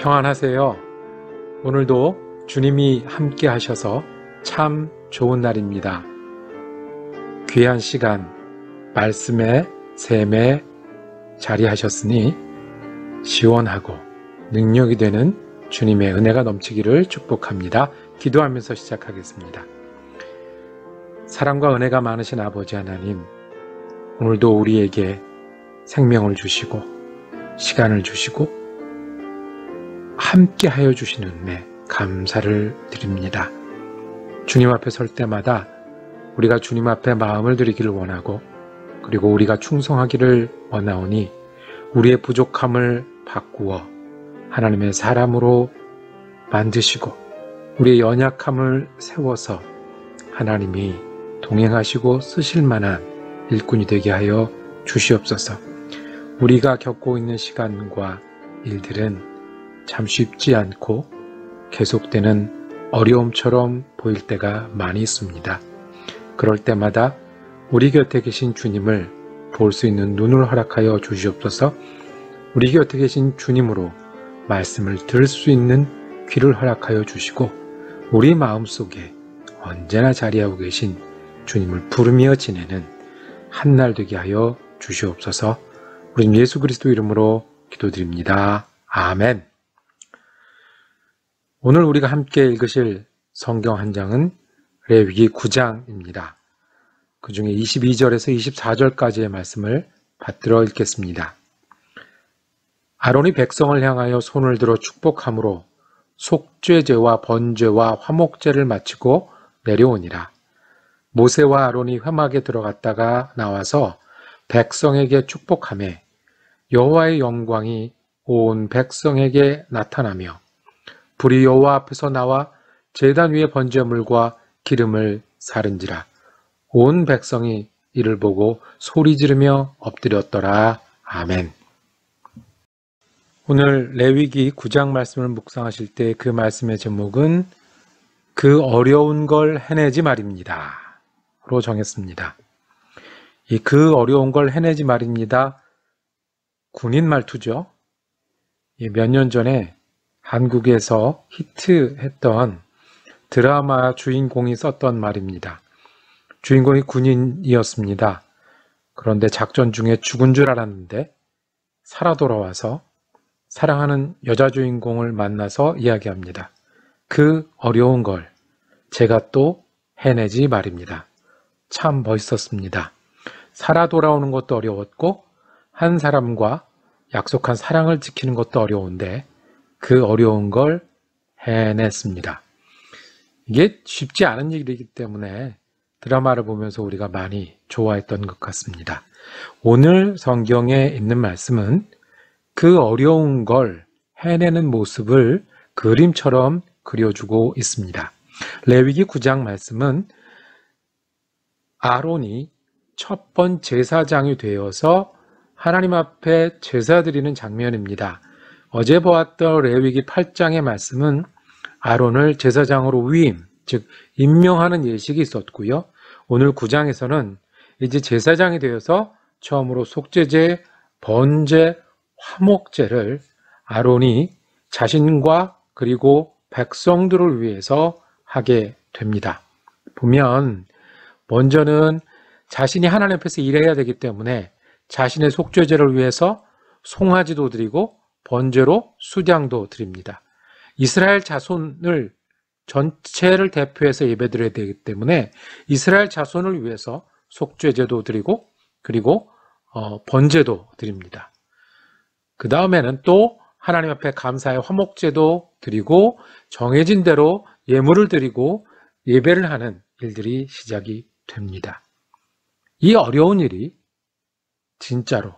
평안하세요. 오늘도 주님이 함께 하셔서 참 좋은 날입니다. 귀한 시간 말씀의 샘에 자리하셨으니 시원하고 능력이 되는 주님의 은혜가 넘치기를 축복합니다. 기도하면서 시작하겠습니다. 사랑과 은혜가 많으신 아버지 하나님, 오늘도 우리에게 생명을 주시고 시간을 주시고 함께 하여 주신 은혜 감사를 드립니다. 주님 앞에 설 때마다 우리가 주님 앞에 마음을 드리기를 원하고, 그리고 우리가 충성하기를 원하오니 우리의 부족함을 바꾸어 하나님의 사람으로 만드시고 우리의 연약함을 세워서 하나님이 동행하시고 쓰실 만한 일꾼이 되게 하여 주시옵소서. 우리가 겪고 있는 시간과 일들은 참 쉽지 않고 계속되는 어려움처럼 보일 때가 많이 있습니다. 그럴 때마다 우리 곁에 계신 주님을 볼 수 있는 눈을 허락하여 주시옵소서. 우리 곁에 계신 주님으로 말씀을 들을 수 있는 귀를 허락하여 주시고, 우리 마음속에 언제나 자리하고 계신 주님을 부르며 지내는 한날 되게 하여 주시옵소서. 우리 예수 그리스도 이름으로 기도드립니다. 아멘. 오늘 우리가 함께 읽으실 성경 한 장은 레위기 9장입니다. 그 중에 22절에서 24절까지의 말씀을 받들어 읽겠습니다. 아론이 백성을 향하여 손을 들어 축복함으로 속죄제와 번제와 화목제를 마치고 내려오니라. 모세와 아론이 회막에 들어갔다가 나와서 백성에게 축복하매 여호와의 영광이 온 백성에게 나타나며 불이 여호와 앞에서 나와 제단 위에 번제물과 기름을 사른지라. 온 백성이 이를 보고 소리 지르며 엎드렸더라. 아멘. 오늘 레위기 9장 말씀을 묵상하실 때 그 말씀의 제목은 그 어려운 걸 해내지 말입니다 로 정했습니다. 이 그 어려운 걸 해내지 말입니다, 군인 말투죠. 몇 년 전에 한국에서 히트했던 드라마 주인공이 썼던 말입니다. 주인공이 군인이었습니다. 그런데 작전 중에 죽은 줄 알았는데 살아 돌아와서 사랑하는 여자 주인공을 만나서 이야기합니다. 그 어려운 걸 제가 또 해내지 말입니다. 참 멋있었습니다. 살아 돌아오는 것도 어려웠고 한 사람과 약속한 사랑을 지키는 것도 어려운데 그 어려운 걸 해냈습니다. 이게 쉽지 않은 일이기 때문에 드라마를 보면서 우리가 많이 좋아했던 것 같습니다. 오늘 성경에 있는 말씀은 그 어려운 걸 해내는 모습을 그림처럼 그려주고 있습니다. 레위기 9장 말씀은 아론이 첫 번 제사장이 되어서 하나님 앞에 제사 드리는 장면입니다. 어제 보았던 레위기 8장의 말씀은 아론을 제사장으로 위임, 즉 임명하는 예식이 있었고요. 오늘 9장에서는 이제 제사장이 되어서 처음으로 속죄제, 번제, 화목제를 아론이 자신과 그리고 백성들을 위해서 하게 됩니다. 보면 먼저는 자신이 하나님 앞에서 일해야 되기 때문에 자신의 속죄제를 위해서 송아지도 드리고 번제로 수장도 드립니다. 이스라엘 자손을 전체를 대표해서 예배드려야 되기 때문에 이스라엘 자손을 위해서 속죄제도 드리고 그리고 번제도 드립니다. 그 다음에는 또 하나님 앞에 감사의 화목제도 드리고 정해진 대로 예물을 드리고 예배를 하는 일들이 시작이 됩니다. 이 어려운 일이 진짜로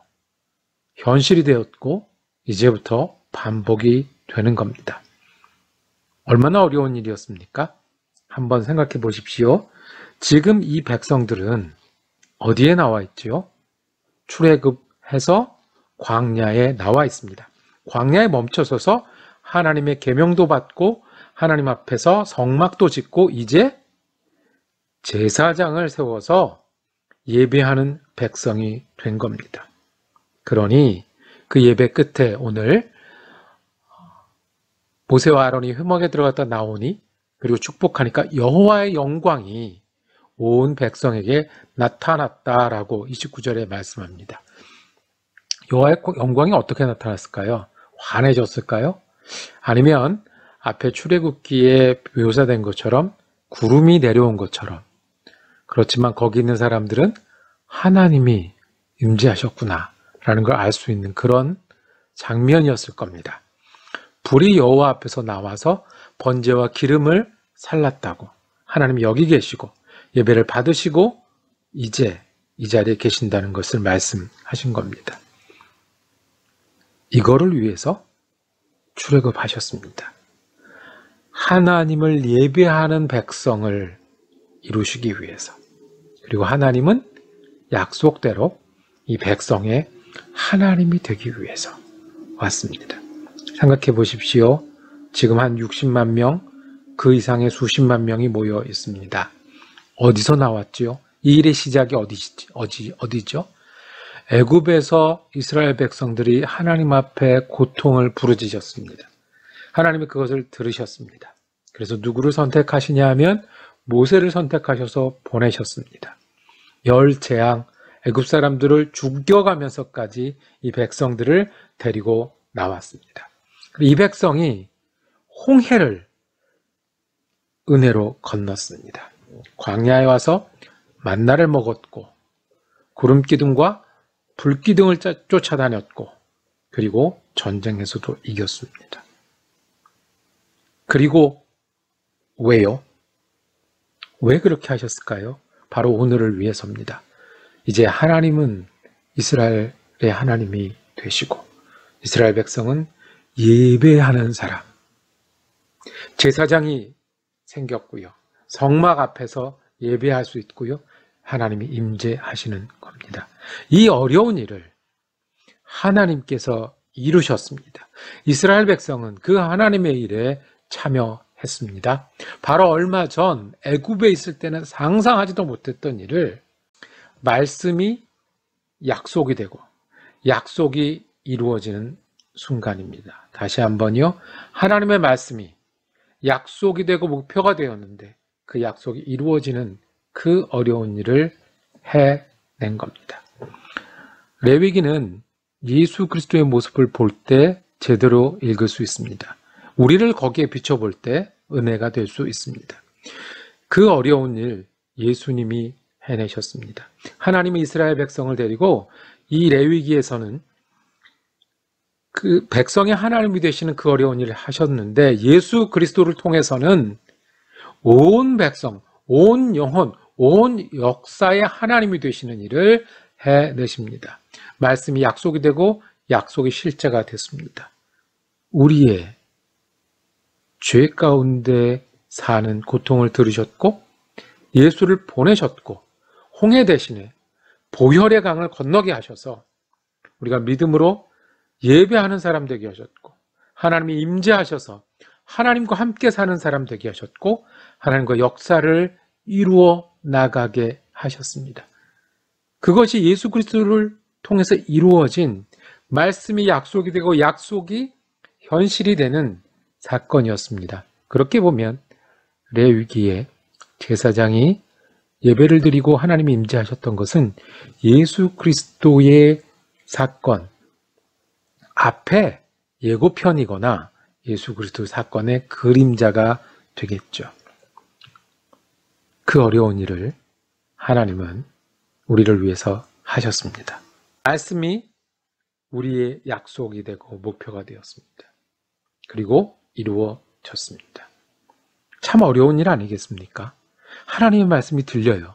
현실이 되었고 이제부터 반복이 되는 겁니다. 얼마나 어려운 일이었습니까? 한번 생각해 보십시오. 지금 이 백성들은 어디에 나와 있죠? 출애굽해서 광야에 나와 있습니다. 광야에 멈춰서서 하나님의 계명도 받고 하나님 앞에서 성막도 짓고 이제 제사장을 세워서 예배하는 백성이 된 겁니다. 그러니 그 예배 끝에 오늘 모세와 아론이 회막에 들어갔다 나오니 그리고 축복하니까 여호와의 영광이 온 백성에게 나타났다라고 29절에 말씀합니다. 여호와의 영광이 어떻게 나타났을까요? 환해졌을까요? 아니면 앞에 출애굽기에 묘사된 것처럼 구름이 내려온 것처럼, 그렇지만 거기 있는 사람들은 하나님이 임재하셨구나 라는 걸 알 수 있는 그런 장면이었을 겁니다. 불이 여호와 앞에서 나와서 번제와 기름을 살랐다고, 하나님이 여기 계시고 예배를 받으시고 이제 이 자리에 계신다는 것을 말씀하신 겁니다. 이거를 위해서 출애굽하셨습니다. 하나님을 예배하는 백성을 이루시기 위해서, 그리고 하나님은 약속대로 이 백성의 하나님이 되기 위해서 왔습니다. 생각해 보십시오. 지금 한 60만 명, 그 이상의 수십만 명이 모여 있습니다. 어디서 나왔지요? 이 일의 시작이 어디죠? 애굽에서 이스라엘 백성들이 하나님 앞에 고통을 부르짖었습니다. 하나님이 그것을 들으셨습니다. 그래서 누구를 선택하시냐 하면 모세를 선택하셔서 보내셨습니다. 열 재앙, 애굽 사람들을 죽여가면서까지 이 백성들을 데리고 나왔습니다. 이 백성이 홍해를 은혜로 건넜습니다. 광야에 와서 만나를 먹었고 구름기둥과 불기둥을 쫓아다녔고 그리고 전쟁에서도 이겼습니다. 그리고 왜요? 왜 그렇게 하셨을까요? 바로 오늘을 위해서입니다. 이제 하나님은 이스라엘의 하나님이 되시고 이스라엘 백성은 예배하는 사람, 제사장이 생겼고요. 성막 앞에서 예배할 수 있고요. 하나님이 임재하시는 겁니다. 이 어려운 일을 하나님께서 이루셨습니다. 이스라엘 백성은 그 하나님의 일에 참여했습니다. 바로 얼마 전 애굽에 있을 때는 상상하지도 못했던 일을 말씀이 약속이 되고 약속이 이루어지는 순간입니다. 다시 한번요. 하나님의 말씀이 약속이 되고 목표가 되었는데 그 약속이 이루어지는 그 어려운 일을 해낸 겁니다. 레위기는 예수 그리스도의 모습을 볼 때 제대로 읽을 수 있습니다. 우리를 거기에 비춰볼 때 은혜가 될 수 있습니다. 그 어려운 일 예수님이 해내셨습니다. 하나님이 이스라엘 백성을 데리고 이 레위기에서는 그 백성의 하나님이 되시는 그 어려운 일을 하셨는데 예수 그리스도를 통해서는 온 백성, 온 영혼, 온 역사의 하나님이 되시는 일을 해내십니다. 말씀이 약속이 되고 약속이 실제가 됐습니다. 우리의 죄 가운데 사는 고통을 들으셨고 예수를 보내셨고 홍해 대신에 보혈의 강을 건너게 하셔서 우리가 믿음으로 예배하는 사람 되게 하셨고 하나님이 임재하셔서 하나님과 함께 사는 사람 되게 하셨고 하나님과 역사를 이루어 나가게 하셨습니다. 그것이 예수 그리스도를 통해서 이루어진 말씀이 약속이 되고 약속이 현실이 되는 사건이었습니다. 그렇게 보면 레위기에 제사장이 예배를 드리고 하나님이 임재하셨던 것은 예수 그리스도의 사건 앞에 예고편이거나 예수 그리스도 사건의 그림자가 되겠죠. 그 어려운 일을 하나님은 우리를 위해서 하셨습니다. 말씀이 우리의 약속이 되고 목표가 되었습니다. 그리고 이루어졌습니다. 참 어려운 일 아니겠습니까? 하나님의 말씀이 들려요.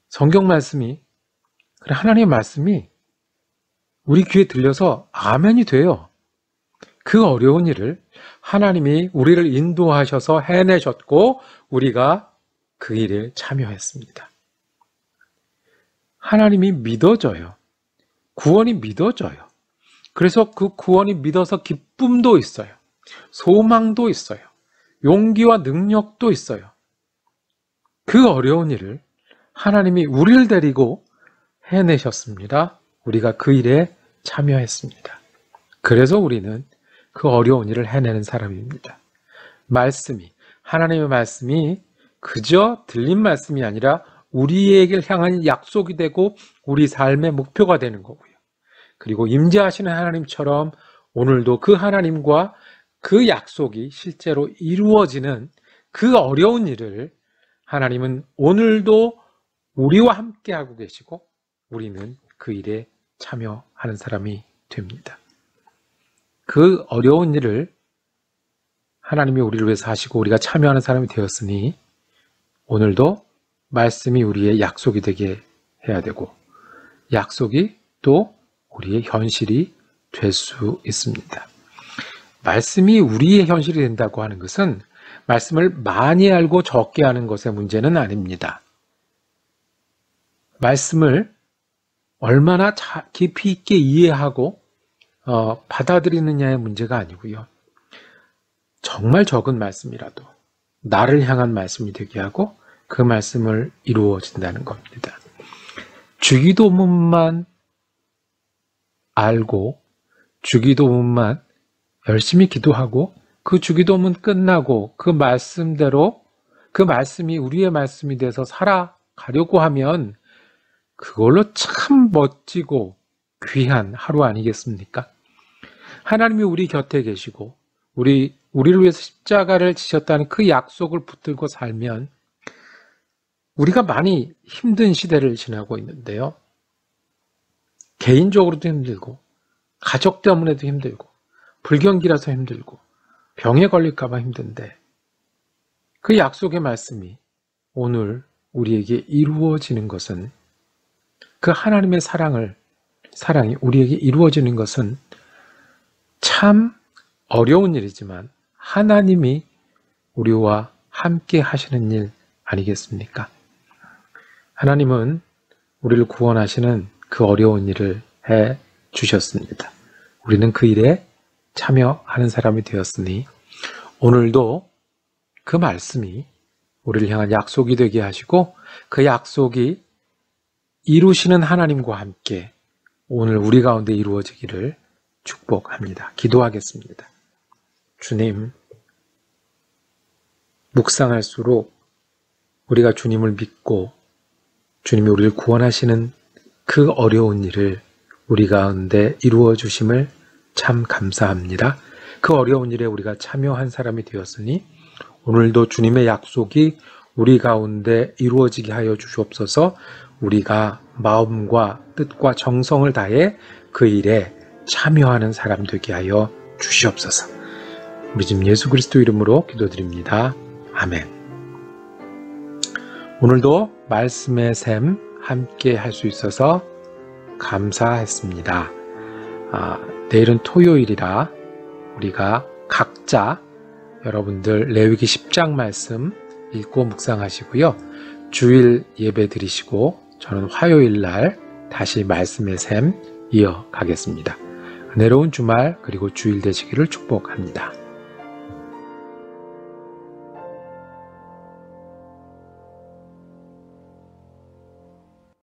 성경 말씀이, 그래 하나님의 말씀이 우리 귀에 들려서 아멘이 돼요. 그 어려운 일을 하나님이 우리를 인도하셔서 해내셨고 우리가 그 일에 참여했습니다. 하나님이 믿어져요. 구원이 믿어져요. 그래서 그 구원이 믿어서 기쁨도 있어요. 소망도 있어요. 용기와 능력도 있어요. 그 어려운 일을 하나님이 우리를 데리고 해내셨습니다. 우리가 그 일에 참여했습니다. 그래서 우리는 그 어려운 일을 해내는 사람입니다. 하나님의 말씀이 그저 들린 말씀이 아니라 우리에게 향한 약속이 되고 우리 삶의 목표가 되는 거고요. 그리고 임재하시는 하나님처럼 오늘도 그 하나님과 그 약속이 실제로 이루어지는 그 어려운 일을 하나님은 오늘도 우리와 함께 하고 계시고 우리는 그 일에 참여하는 사람이 됩니다. 그 어려운 일을 하나님이 우리를 위해서 하시고 우리가 참여하는 사람이 되었으니 오늘도 말씀이 우리의 약속이 되게 해야 되고 약속이 또 우리의 현실이 될 수 있습니다. 말씀이 우리의 현실이 된다고 하는 것은 말씀을 많이 알고 적게 하는 것의 문제는 아닙니다. 말씀을 얼마나 깊이 있게 이해하고 받아들이느냐의 문제가 아니고요. 정말 적은 말씀이라도 나를 향한 말씀이 되게 하고 그 말씀을 이루어진다는 겁니다. 주기도문만 알고 주기도문만 열심히 기도하고 그 주기도문 끝나고 그 말씀대로 그 말씀이 우리의 말씀이 돼서 살아가려고 하면 그걸로 참 멋지고 귀한 하루 아니겠습니까? 하나님이 우리 곁에 계시고 우리를 위해서 십자가를 지셨다는 그 약속을 붙들고 살면 우리가 많이 힘든 시대를 지나고 있는데요. 개인적으로도 힘들고 가족 때문에도 힘들고 불경기라서 힘들고 병에 걸릴까 봐 힘든데 그 약속의 말씀이 오늘 우리에게 이루어지는 것은 그 하나님의 사랑이 우리에게 이루어지는 것은 참 어려운 일이지만 하나님이 우리와 함께 하시는 일 아니겠습니까? 하나님은 우리를 구원하시는 그 어려운 일을 해 주셨습니다. 우리는 그 일에 참여하는 사람이 되었으니 오늘도 그 말씀이 우리를 향한 약속이 되게 하시고 그 약속이 이루시는 하나님과 함께 오늘 우리 가운데 이루어지기를 축복합니다. 기도하겠습니다. 주님, 묵상할수록 우리가 주님을 믿고 주님이 우리를 구원하시는 그 어려운 일을 우리 가운데 이루어 주심을 참 감사합니다. 그 어려운 일에 우리가 참여한 사람이 되었으니 오늘도 주님의 약속이 우리 가운데 이루어지게 하여 주시옵소서. 우리가 마음과 뜻과 정성을 다해 그 일에 참여하는 사람 되게 하여 주시옵소서. 우리 집 예수 그리스도 이름으로 기도드립니다. 아멘. 오늘도 말씀의 샘 함께 할 수 있어서 감사했습니다. 내일은 토요일이라 우리가 각자 여러분들 레위기 10장 말씀 읽고 묵상하시고요. 주일 예배 드리시고 저는 화요일 날 다시 말씀의 샘 이어가겠습니다. 은혜로운 주말 그리고 주일 되시기를 축복합니다.